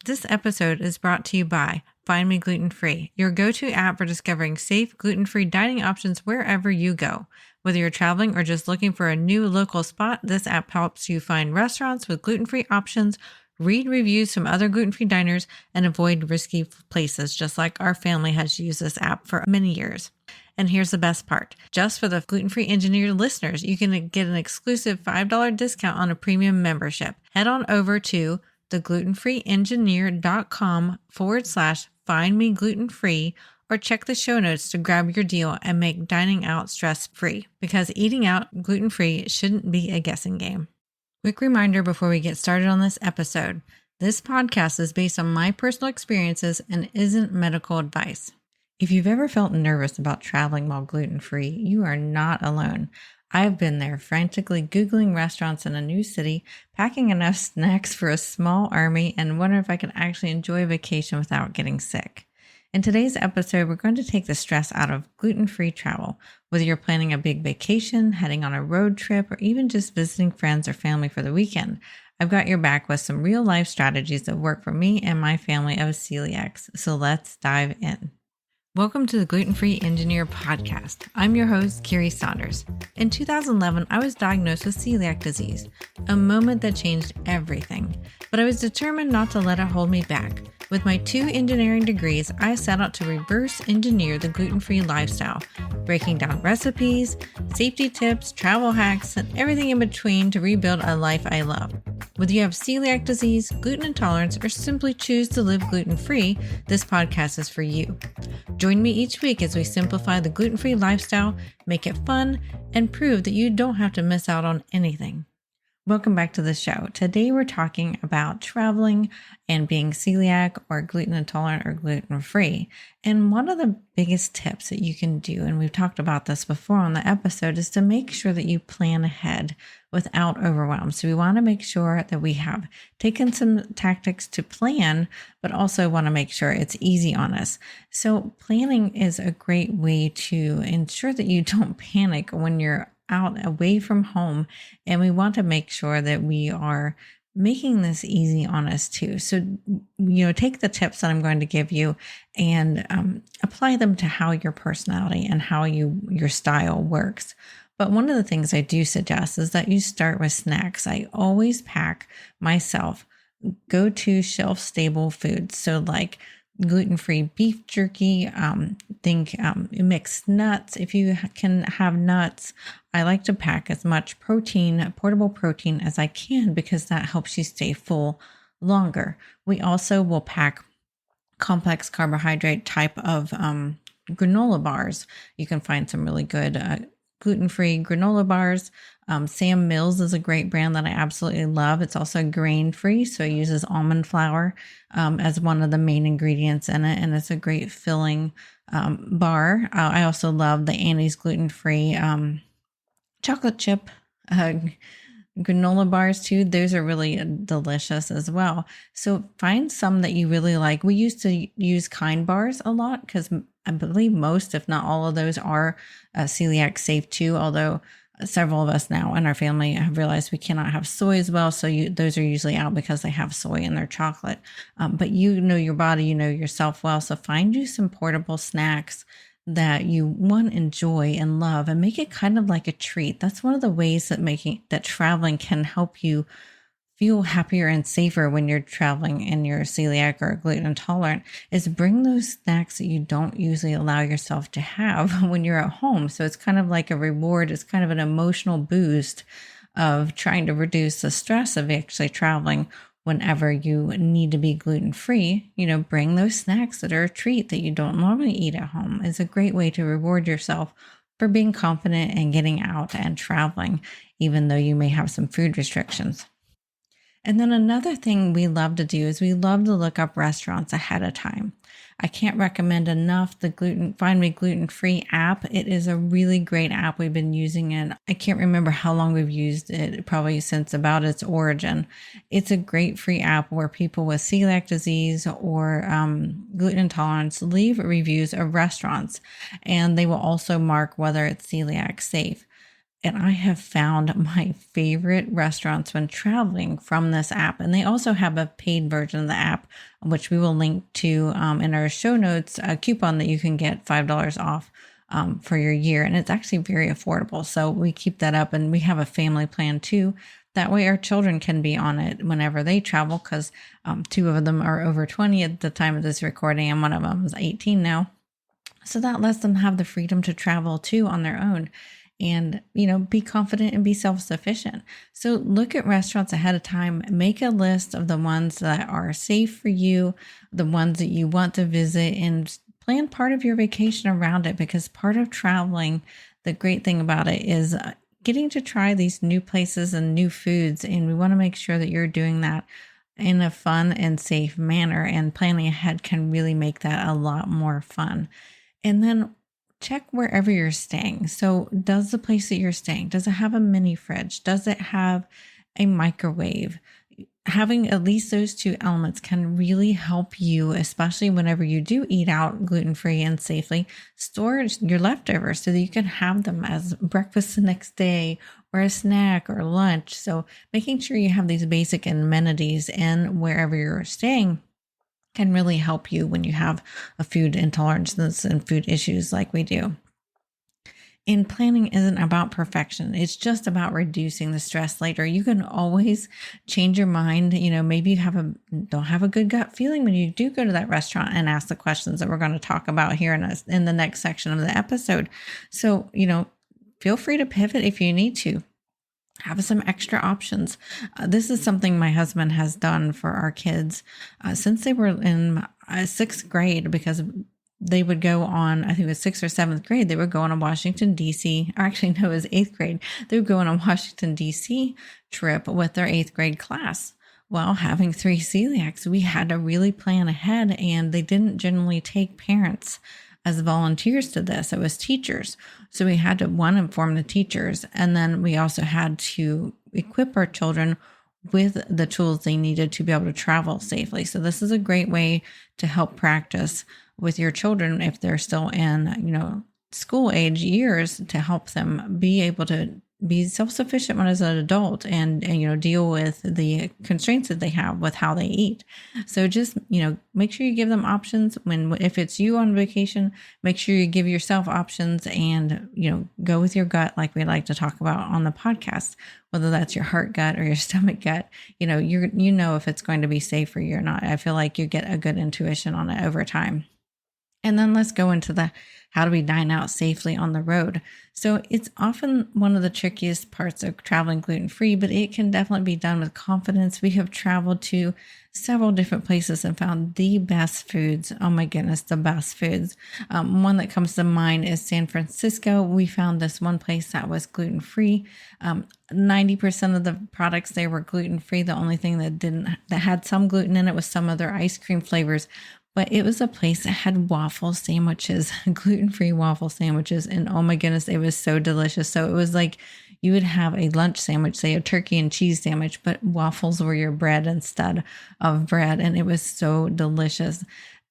This episode is brought to you by Find Me Gluten-Free, your go-to app for discovering safe, gluten-free dining options wherever you go. Whether you're traveling or just looking for a new local spot, this app helps you find restaurants with gluten-free options, read reviews from other gluten-free diners, and avoid risky places, just like our family has used this app for many years. And here's the best part. Just for the Gluten-Free Engineer listeners, you can get an exclusive $5 discount on a premium membership. Head on over to theglutenfreeengineer.com/find me gluten free or check the show notes to grab your deal and make dining out stress free, because eating out gluten free shouldn't be a guessing game. Quick reminder before we get started on this episode: this podcast is based on my personal experiences and isn't medical advice. If you've ever felt nervous about traveling while gluten free, you are not alone. I've been there, frantically Googling restaurants in a new city, packing enough snacks for a small army, and wondering if I could actually enjoy a vacation without getting sick. In today's episode, we're going to take the stress out of gluten-free travel. Whether you're planning a big vacation, heading on a road trip, or even just visiting friends or family for the weekend, I've got your back with some real-life strategies that work for me and my family of celiacs. So let's dive in. Welcome to the Gluten-Free Engineer podcast. I'm your host, Carrie Saunders. In 2011, I was diagnosed with celiac disease, a moment that changed everything. But I was determined not to let it hold me back. With my 2 engineering degrees, I set out to reverse engineer the gluten-free lifestyle, breaking down recipes, safety tips, travel hacks, and everything in between to rebuild a life I love. Whether you have celiac disease, gluten intolerance, or simply choose to live gluten-free, this podcast is for you. Join me each week as we simplify the gluten-free lifestyle, make it fun, and prove that you don't have to miss out on anything. Welcome back to the show. Today we're talking about traveling and being celiac or gluten intolerant or gluten-free. And one of the biggest tips that you can do, and we've talked about this before on the episode, is to make sure that you plan ahead without overwhelm. So we want to make sure that we have taken some tactics to plan, but also want to make sure it's easy on us. So planning is a great way to ensure that you don't panic when you're out away from home, and we want to make sure that we are making this easy on us too. So, take the tips that I'm going to give you and apply them to how your personality and how your style works. But one of the things I do suggest is that you start with snacks. I always pack myself go-to shelf-stable foods. So like gluten-free beef jerky, mixed nuts. If you can have nuts, I like to pack as much protein, portable protein as I can, because that helps you stay full longer. We also will pack complex carbohydrate type of granola bars. You can find some really good gluten-free granola bars. Sam Mills is a great brand that I absolutely love. It's also grain-free, so it uses almond flour as one of the main ingredients in it, and it's a great filling bar. I also love the Annie's gluten-free chocolate chip granola bars too. Those are really delicious as well. So find some that you really like. We used to use Kind bars a lot because I believe most, if not all of those, are celiac safe too, although several of us now in our family have realized we cannot have soy as well. So those are usually out because they have soy in their chocolate. But you know your body, you know yourself well. So find you some portable snacks that you enjoy and love, and make it kind of like a treat. That's one of the ways that traveling can help you feel happier and safer when you're traveling and you're celiac or gluten intolerant, is bring those snacks that you don't usually allow yourself to have when you're at home. So it's kind of like a reward. It's kind of an emotional boost of trying to reduce the stress of actually traveling. Whenever you need to be gluten-free, bring those snacks that are a treat that you don't normally eat at home. It's a great way to reward yourself for being confident and getting out and traveling, even though you may have some food restrictions. And then another thing we love to do is we love to look up restaurants ahead of time. I can't recommend enough the Find Me Gluten-Free app. It is a really great app. We've been using it. I can't remember how long we've used it, probably since about its origin. It's a great free app where people with celiac disease or gluten intolerance leave reviews of restaurants, and they will also mark whether it's celiac safe. And I have found my favorite restaurants when traveling from this app. And they also have a paid version of the app, which we will link to in our show notes, a coupon that you can get $5 off for your year. And it's actually very affordable. So we keep that up, and we have a family plan too. That way our children can be on it whenever they travel, because two of them are over 20 at the time of this recording, and one of them is 18 now. So that lets them have the freedom to travel too on their own and, be confident and be self-sufficient. So look at restaurants ahead of time, make a list of the ones that are safe for you, the ones that you want to visit, and plan part of your vacation around it, because part of traveling, the great thing about it is getting to try these new places and new foods. And we want to make sure that you're doing that in a fun and safe manner, and planning ahead can really make that a lot more fun. And then check wherever you're staying. So does the place that you're staying, does it have a mini fridge? Does it have a microwave? Having at least those two elements can really help you, especially whenever you do eat out gluten-free and safely. Store your leftovers so that you can have them as breakfast the next day, or a snack, or lunch. So making sure you have these basic amenities in wherever you're staying can really help you when you have a food intolerance and food issues like we do. And planning isn't about perfection. It's just about reducing the stress later. You can always change your mind. Maybe you don't have a good gut feeling when you do go to that restaurant and ask the questions that we're going to talk about here in the next section of the episode. So, feel free to pivot if you need to. Have some extra options. This is something my husband has done for our kids since they were in sixth grade, because they would go on, I think it was sixth or seventh grade, they would go on a Washington, D.C., or actually, no, it was eighth grade. They would go on a Washington, D.C. trip with their eighth grade class. Well, having 3 celiacs, we had to really plan ahead, and they didn't generally take parents as volunteers to this. It was teachers. So we had to, one, inform the teachers, and then we also had to equip our children with the tools they needed to be able to travel safely. So this is a great way to help practice with your children if they're still in, school age years, to help them be able to be self-sufficient when as an adult, and deal with the constraints that they have with how they eat. So just make sure you give them options. If it's you on vacation, make sure you give yourself options, and go with your gut, like we like to talk about on the podcast, whether that's your heart gut or your stomach gut. If it's going to be safe for you or not. I feel like you get a good intuition on it over time. And then let's go into the how do we dine out safely on the road. So it's often one of the trickiest parts of traveling gluten-free, but it can definitely be done with confidence. We have traveled to several different places and found the best foods. Oh my goodness, the best foods. One that comes to mind is San Francisco. We found this one place that was gluten-free. 90% of the products there were gluten-free. The only thing that had some gluten in it was some of their ice cream flavors. But it was a place that had waffle sandwiches, gluten-free waffle sandwiches. And oh my goodness, it was so delicious. So it was like you would have a lunch sandwich, say a turkey and cheese sandwich, but waffles were your bread instead of bread. And it was so delicious.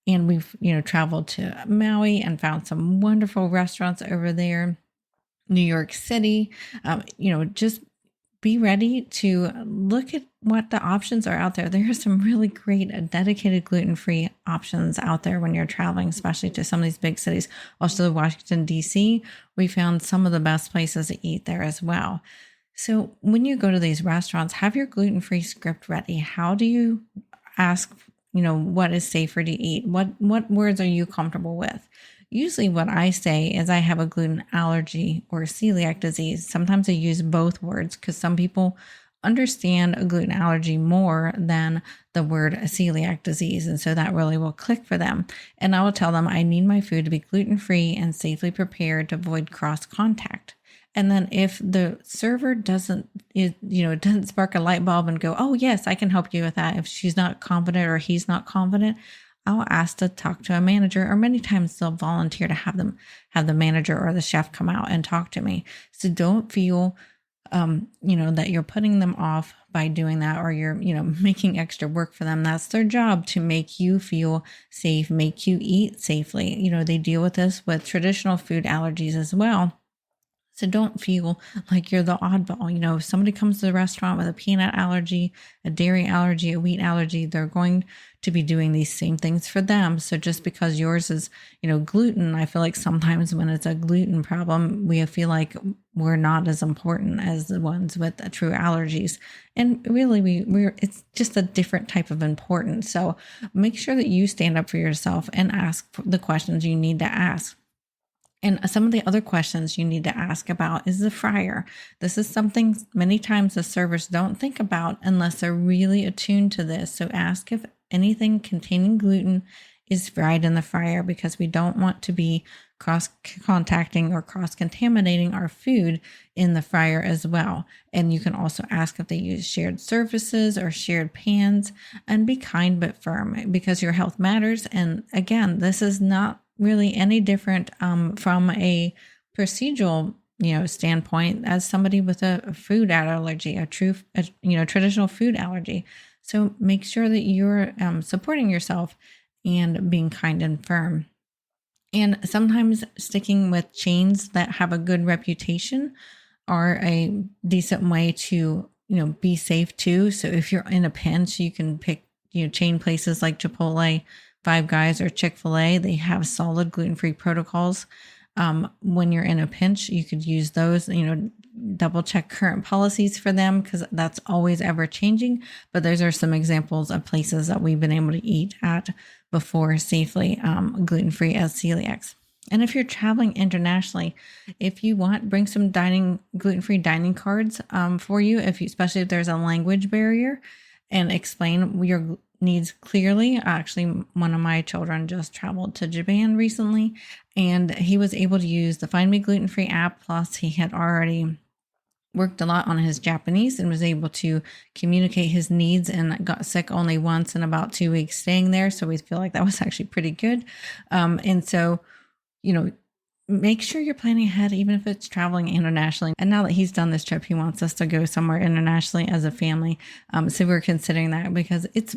And we've, traveled to Maui and found some wonderful restaurants over there. New York City, just be ready to look at what the options are out there. There are some really great dedicated gluten-free options out there when you're traveling, especially to some of these big cities. Also, Washington, D.C., we found some of the best places to eat there as well. So when you go to these restaurants, have your gluten-free script ready. How do you ask, what is safer to eat? What words are you comfortable with? Usually what I say is I have a gluten allergy or celiac disease. Sometimes I use both words because some people understand a gluten allergy more than the word celiac disease. And so that really will click for them. And I will tell them I need my food to be gluten-free and safely prepared to avoid cross contact. And then if the server doesn't spark a light bulb and go, oh yes, I can help you with that. If she's not confident or he's not confident, I'll ask to talk to a manager, or many times they'll volunteer to have the manager or the chef come out and talk to me. So don't feel, that you're putting them off by doing that, or you're, making extra work for them. That's their job, to make you feel safe, make you eat safely. They deal with this with traditional food allergies as well. So don't feel like you're the oddball. If somebody comes to the restaurant with a peanut allergy, a dairy allergy, a wheat allergy, they're going to be doing these same things for them. So just because yours is, gluten, I feel like sometimes when it's a gluten problem, we feel like we're not as important as the ones with the true allergies. And really it's just a different type of importance. So make sure that you stand up for yourself and ask the questions you need to ask. And some of the other questions you need to ask about is the fryer. This is something many times the servers don't think about unless they're really attuned to this. So ask if anything containing gluten is fried in the fryer, because we don't want to be cross contacting or cross contaminating our food in the fryer as well. And you can also ask if they use shared surfaces or shared pans, and be kind but firm, because your health matters. And again, this is not really any different from a procedural standpoint as somebody with a food allergy, a traditional food allergy. So make sure that you're supporting yourself and being kind and firm. And sometimes sticking with chains that have a good reputation are a decent way to be safe too. So if you're in a pinch, you can pick chain places like Chipotle, Five Guys, or Chick-fil-A. They have solid gluten-free protocols. When you're in a pinch, you could use those. Double check current policies for them, because that's always ever changing. But those are some examples of places that we've been able to eat at before safely, gluten-free as celiacs. And if you're traveling internationally, if you want, bring some gluten-free dining cards for you, especially if there's a language barrier, and explain your needs clearly. Actually, one of my children just traveled to Japan recently, and he was able to use the Find Me Gluten-Free app. Plus, he had already worked a lot on his Japanese and was able to communicate his needs, and got sick only once in about 2 weeks staying there. So we feel like that was actually pretty good. And so, make sure you're planning ahead, even if it's traveling internationally. And now that he's done this trip, he wants us to go somewhere internationally as a family. So we're considering that, because it's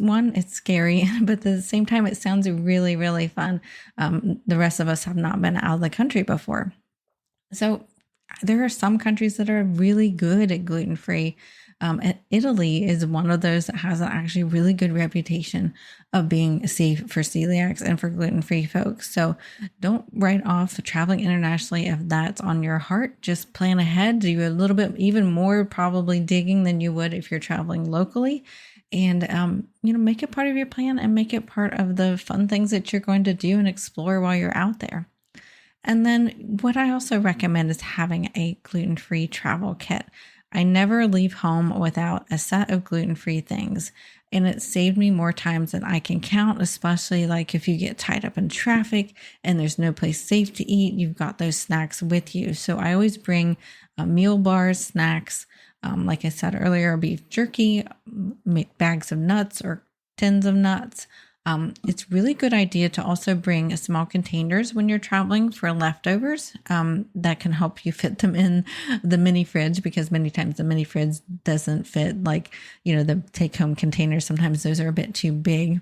scary, but at the same time, it sounds really, really fun. The rest of us have not been out of the country before. So there are some countries that are really good at gluten-free. Italy is one of those that has an actually really good reputation of being safe for celiacs and for gluten-free folks. So don't write off traveling internationally if that's on your heart. Just plan ahead, do a little bit, even more probably digging than you would if you're traveling locally. And, make it part of your plan, and make it part of the fun things that you're going to do and explore while you're out there. And then what I also recommend is having a gluten-free travel kit. I never leave home without a set of gluten-free things, and it saved me more times than I can count, especially like if you get tied up in traffic and there's no place safe to eat, you've got those snacks with you. So I always bring meal bars, snacks, like I said earlier, beef jerky, bags of nuts or tins of nuts. It's really good idea to also bring small containers when you're traveling for leftovers that can help you fit them in the mini fridge, because many times the mini fridge doesn't fit like, the take-home containers. Sometimes those are a bit too big.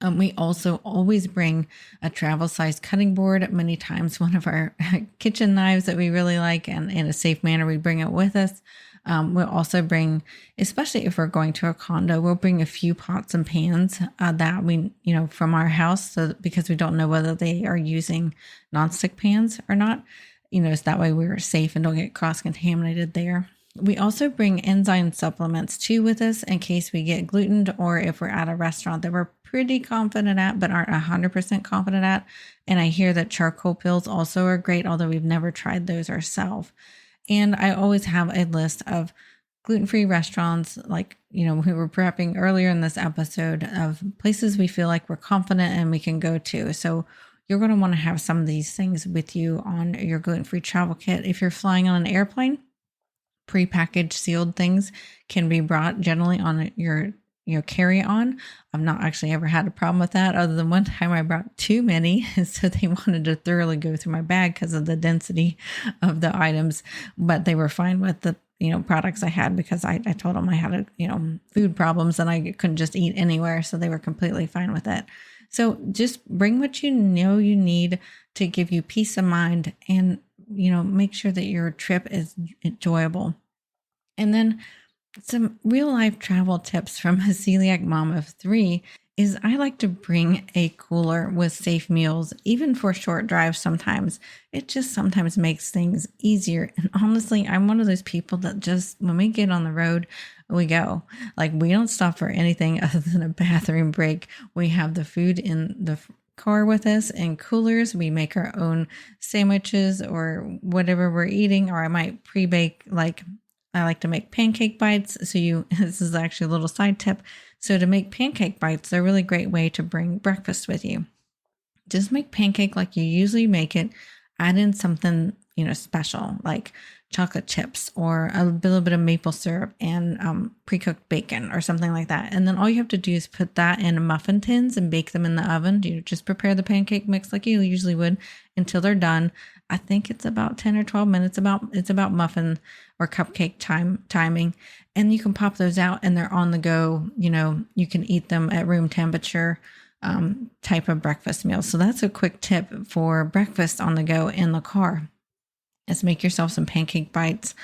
We also always bring a travel size cutting board. Many times one of our kitchen knives that we really like, and in a safe manner, we bring it with us. We'll also bring, especially if we're going to a condo, we'll bring a few pots and pans that we, from our house, so because we don't know whether they are using nonstick pans or not, so that way we're safe and don't get cross-contaminated there. We also bring enzyme supplements too with us in case we get glutened, or if we're at a restaurant that we're pretty confident at but aren't 100% confident at. And I hear that charcoal pills also are great, although we've never tried those ourselves. And I always have a list of gluten-free restaurants, like, we were prepping earlier in this episode, of places we feel like we're confident and we can go to. So you're going to want to have some of these things with you on your gluten-free travel kit. If you're flying on an airplane, prepackaged sealed things can be brought generally on your carry-on. I've not actually ever had a problem with that, other than one time I brought too many, so they wanted to thoroughly go through my bag because of the density of the items. But they were fine with the products I had, because I told them I had food problems and I couldn't just eat anywhere, so they were completely fine with it. So just bring what you know you need to give you peace of mind, and make sure that your trip is enjoyable. And then some real life travel tips from a celiac mom of three is I like to bring a cooler with safe meals, even for short drives sometimes. It just sometimes makes things easier. And honestly, I'm one of those people that just, when we get on the road, we go. Like, we don't stop for anything other than a bathroom break. We have the food in the car with us in coolers. We make our own sandwiches or whatever we're eating, or I might pre-bake, like I like to make pancake bites. This is actually a little side tip. So to make pancake bites, they're a really great way to bring breakfast with you. Just make pancake like you usually make it. Add in something, special like chocolate chips or a little bit of maple syrup and pre-cooked bacon or something like that. And then all you have to do is put that in muffin tins and bake them in the oven. You just prepare the pancake mix like you usually would until they're done. I think it's about 10 or 12 minutes. It's about muffin or cupcake timing. And you can pop those out and they're on the go. You can eat them at room temperature type of breakfast meal. So that's a quick tip for breakfast on the go in the car. Is make yourself some pancake bites.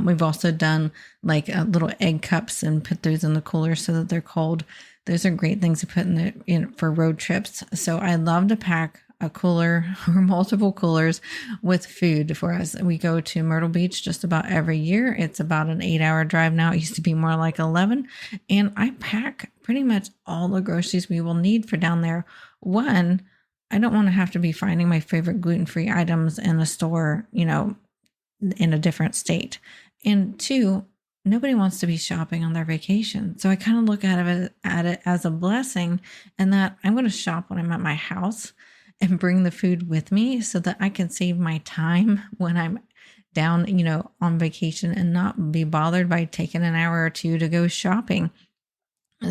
We've also done like little egg cups and put those in the cooler so that they're cold. Those are great things to put in for road trips. So I love to pack a cooler or multiple coolers with food for us. We go to Myrtle Beach just about every year. It's about an 8-hour drive now. It used to be more like 11. And I pack pretty much all the groceries we will need for down there. One, I don't want to have to be finding my favorite gluten-free items in a store, in a different state. And two, nobody wants to be shopping on their vacation. So I kind of look at it as a blessing, and that I'm going to shop when I'm at my house and bring the food with me so that I can save my time when I'm down, on vacation and not be bothered by taking an hour or two to go shopping.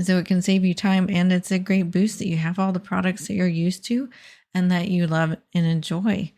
So it can save you time, and it's a great boost that you have all the products that you're used to and that you love and enjoy.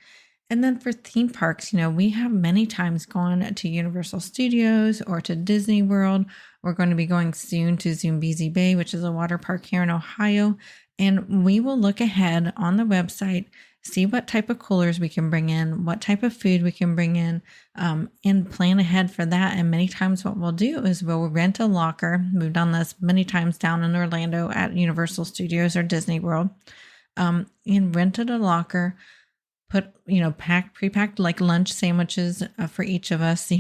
And then for theme parks, we have many times gone to Universal Studios or to Disney World. We're going to be going soon to Zoombezi Bay, which is a water park here in Ohio. And we will look ahead on the website, see what type of coolers we can bring in, what type of food we can bring in, and plan ahead for that. And many times what we'll do is we'll rent a locker. We've done this many times down in Orlando at Universal Studios or Disney World, and rented a locker, put, pre-packed like lunch sandwiches for each of us,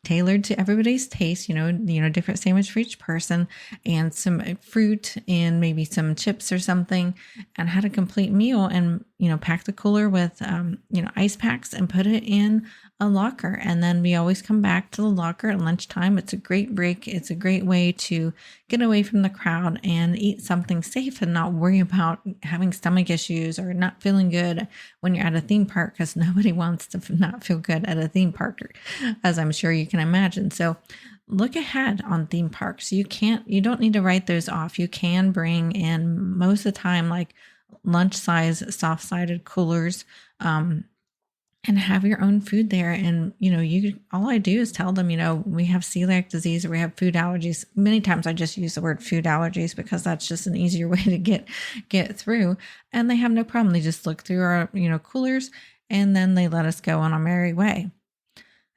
tailored to everybody's taste, different sandwich for each person, and some fruit and maybe some chips or something, and had a complete meal. And pack the cooler with ice packs and put it in a locker. And then we always come back to the locker at lunchtime. It's a great break. It's a great way to get away from the crowd and eat something safe and not worry about having stomach issues or not feeling good when you're at a theme park, because nobody wants to not feel good at a theme park, as I'm sure you can imagine. So look ahead on theme parks. You don't need to write those off. You can bring in, most of the time, like lunch size soft-sided coolers, and have your own food there. And all I do is tell them, we have celiac disease or we have food allergies. Many times I just use the word food allergies because that's just an easier way to get through, and they have no problem. They just look through our coolers, and then they let us go on our merry way.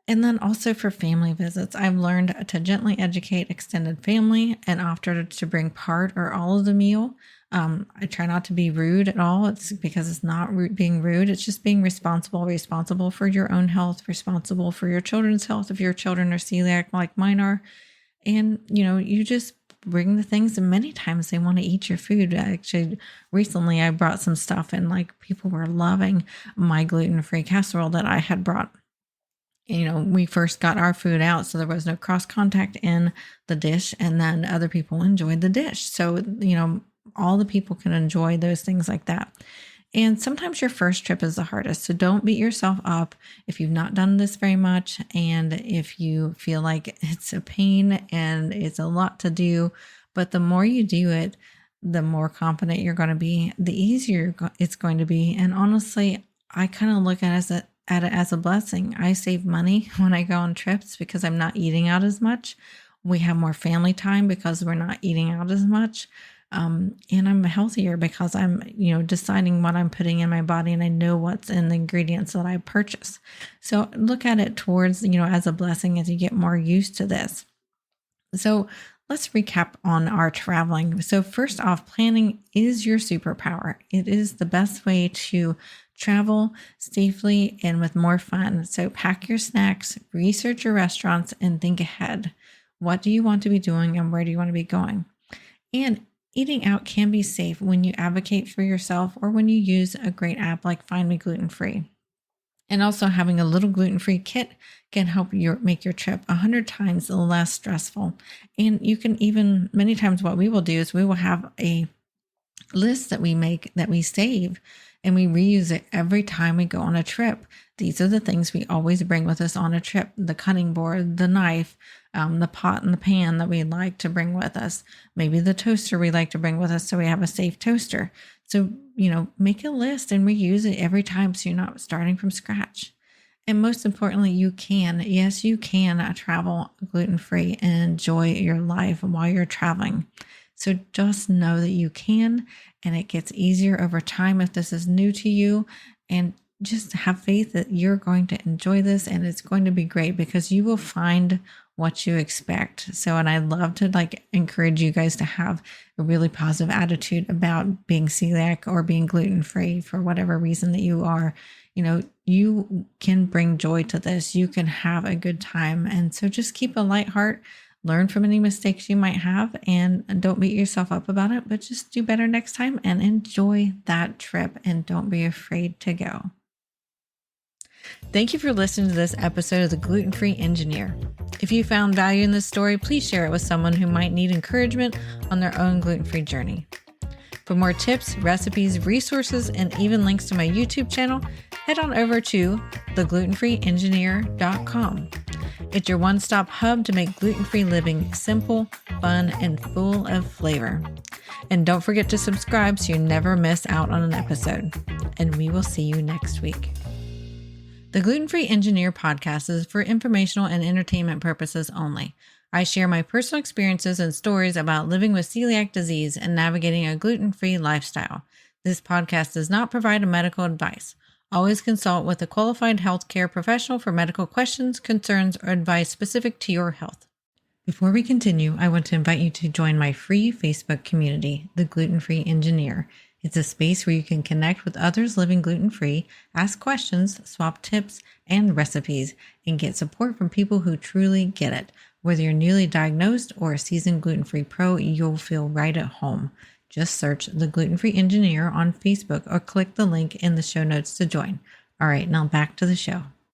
And then also for family visits, I've learned to gently educate extended family and offer to bring part or all of the meal. I try not to be rude at all. It's because it's not being rude. It's just being responsible for your own health, responsible for your children's health if your children are celiac like mine are. And, you just bring the things, and many times they want to eat your food. Actually, recently I brought some stuff, and like people were loving my gluten-free casserole that I had brought. We first got our food out, so there was no cross contact in the dish, and then other people enjoyed the dish. So, all the people can enjoy those things like that. And sometimes your first trip is the hardest. So don't beat yourself up if you've not done this very much. And if you feel like it's a pain and it's a lot to do, but the more you do it, the more confident you're going to be, the easier it's going to be. And honestly, I kind of look at it as a blessing. I save money when I go on trips because I'm not eating out as much. We have more family time because we're not eating out as much. And I'm healthier because I'm, deciding what I'm putting in my body, and I know what's in the ingredients that I purchase. So look at it towards, as a blessing as you get more used to this. So let's recap on our traveling. So first off, planning is your superpower. It is the best way to travel safely and with more fun. So pack your snacks, research your restaurants, and think ahead. What do you want to be doing and where do you want to be going? And eating out can be safe when you advocate for yourself or when you use a great app like Find Me Gluten-Free. And also having a little gluten-free kit can help make your trip 100 times less stressful. And you can even, many times what we will do is we will have a list that we make that we save, and we reuse it every time we go on a trip. These are the things we always bring with us on a trip: the cutting board, the knife, the pot and the pan that we like to bring with us, maybe the toaster we like to bring with us so we have a safe toaster. So, make a list and reuse it every time so you're not starting from scratch. And most importantly, you can travel gluten-free and enjoy your life while you're traveling. So just know that you can, and it gets easier over time if this is new to you. And just have faith that you're going to enjoy this and it's going to be great, because you will find what you expect. So, and I love to encourage you guys to have a really positive attitude about being celiac or being gluten-free for whatever reason that you are. You can bring joy to this. You can have a good time. And so just keep a light heart, learn from any mistakes you might have, and don't beat yourself up about it, but just do better next time and enjoy that trip, and don't be afraid to go. Thank you for listening to this episode of The Gluten-Free Engineer. If you found value in this story, please share it with someone who might need encouragement on their own gluten-free journey. For more tips, recipes, resources, and even links to my YouTube channel, head on over to theglutenfreeengineer.com. It's your one-stop hub to make gluten-free living simple, fun, and full of flavor. And don't forget to subscribe so you never miss out on an episode. And we will see you next week. The Gluten-Free Engineer podcast is for informational and entertainment purposes only. I share my personal experiences and stories about living with celiac disease and navigating a gluten-free lifestyle. This podcast does not provide medical advice. Always consult with a qualified healthcare professional for medical questions, concerns, or advice specific to your health. Before we continue, I want to invite you to join my free Facebook community, The Gluten-Free Engineer. It's a space where you can connect with others living gluten-free, ask questions, swap tips and recipes, and get support from people who truly get it. Whether you're newly diagnosed or a seasoned gluten-free pro, you'll feel right at home. Just search The Gluten-Free Engineer on Facebook or click the link in the show notes to join. All right, now back to the show.